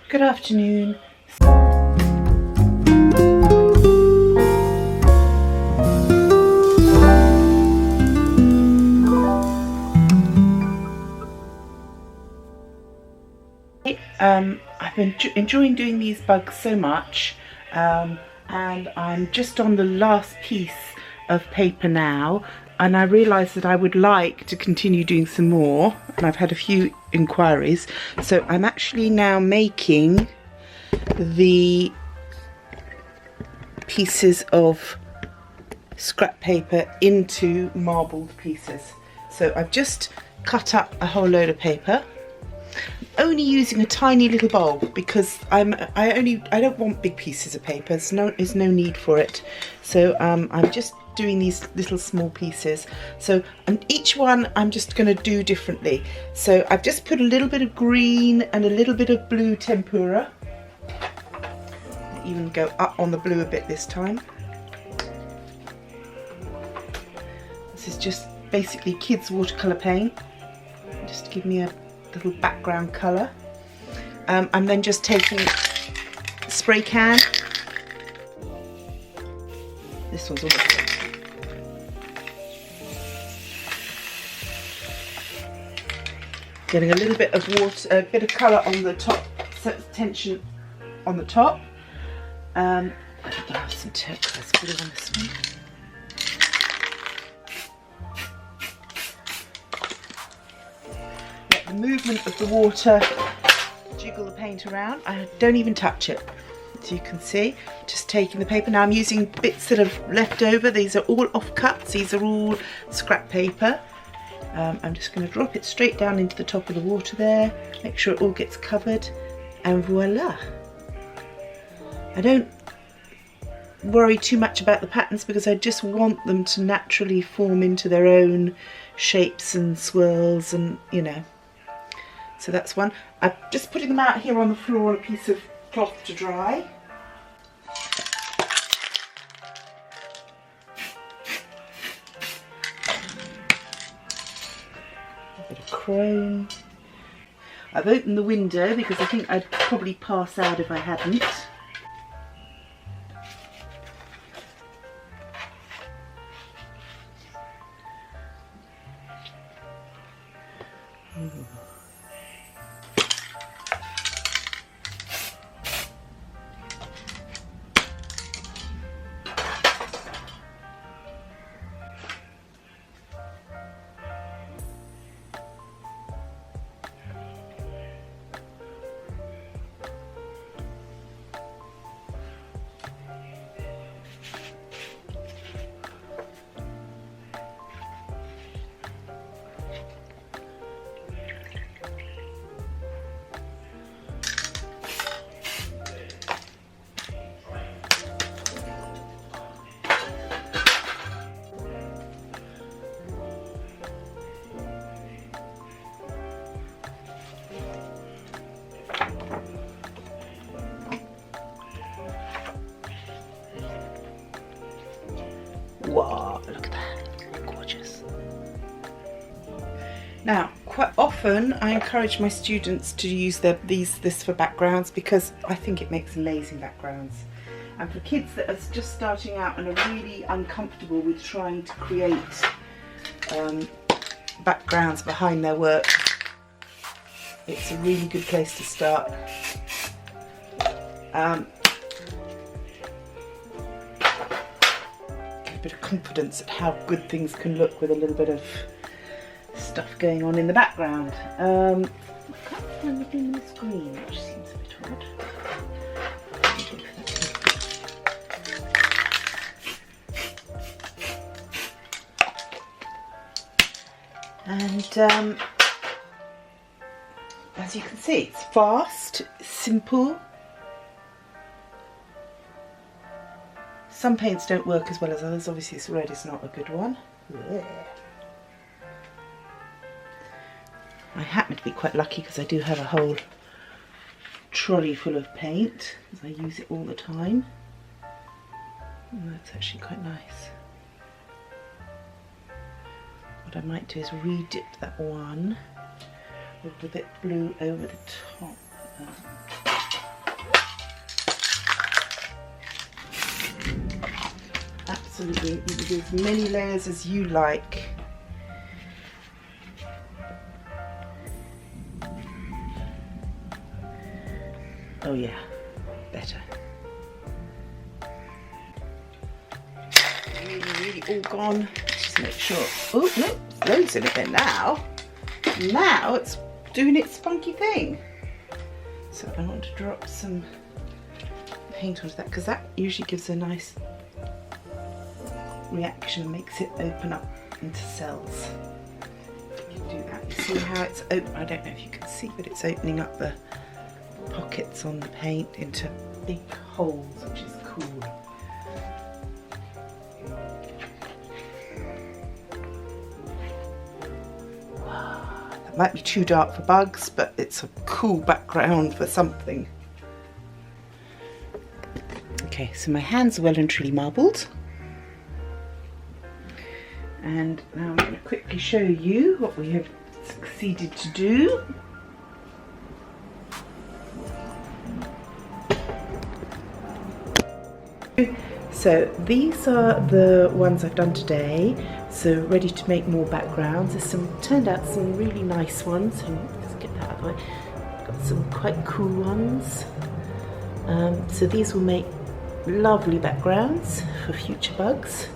Good afternoon. I've been enjoying doing these bugs so much, and I'm just on the last piece of paper now, and I realised that I would like to continue doing some more, and I've had a few inquiries, so I'm actually now making the pieces of scrap paper into marbled pieces. So I've just cut up a whole load of paper, only using a tiny little bulb because I don't want big pieces of paper. There's no need for it. So I'm just doing these little small pieces. So each one I'm just going to do differently. So I've just put a little bit of green and a little bit of blue tempera. Even go up on the blue a bit this time. This is just basically kids watercolour paint, just to give me a little background colour. I'm then just taking a spray can. This one's almost good. Getting a little bit of water, a bit of colour on the top, tension on the top. I think I have some turquoise blue on this one. Let the movement of the water jiggle the paint around. I don't even touch it. As you can see, just taking the paper. Now I'm using bits that have left over. These are all offcuts. These are all scrap paper. I'm just going to drop it straight down into the top of the water there. Make sure it all gets covered, and voila. I don't worry too much about the patterns because I just want them to naturally form into their own shapes and swirls, and you know. So that's one. I'm just putting them out here on the floor on a piece of cloth to dry. A bit of chrome. I've opened the window because I think I'd probably pass out if I hadn't. Wow, look at that, gorgeous. Now, quite often I encourage my students to use this for backgrounds because I think it makes amazing backgrounds. And for kids that are just starting out and are really uncomfortable with trying to create backgrounds behind their work, it's a really good place to start. A bit of confidence at how good things can look with a little bit of stuff going on in the background. I can't find the luminous green, which seems a bit odd. And as you can see, it's fast, simple. Some paints don't work as well as others. Obviously this red is not a good one. Yeah. I happen to be quite lucky because I do have a whole trolley full of paint because I use it all the time. And that's actually quite nice. What I might do is re-dip that one with a bit blue over the top. absolutely. You can do as many layers as you like. Oh yeah, better. Really all gone. Just make sure. Oh no, there's loads in it there now. Now it's doing its funky thing. So I want to drop some paint onto that because that usually gives a nice reaction and makes it open up into cells. You can do that. You see how it's open? I don't know if you can see, but it's opening up the pockets on the paint into big holes, which is cool. That might be too dark for bugs, but it's a cool background for something. Okay, so my hands are well and truly marbled. And now I'm going to quickly show you what we have succeeded to do. So these are the ones I've done today, so ready to make more backgrounds. There's turned out some really nice ones. Let's get that out of the way. Got some quite cool ones. So these will make lovely backgrounds for future bugs.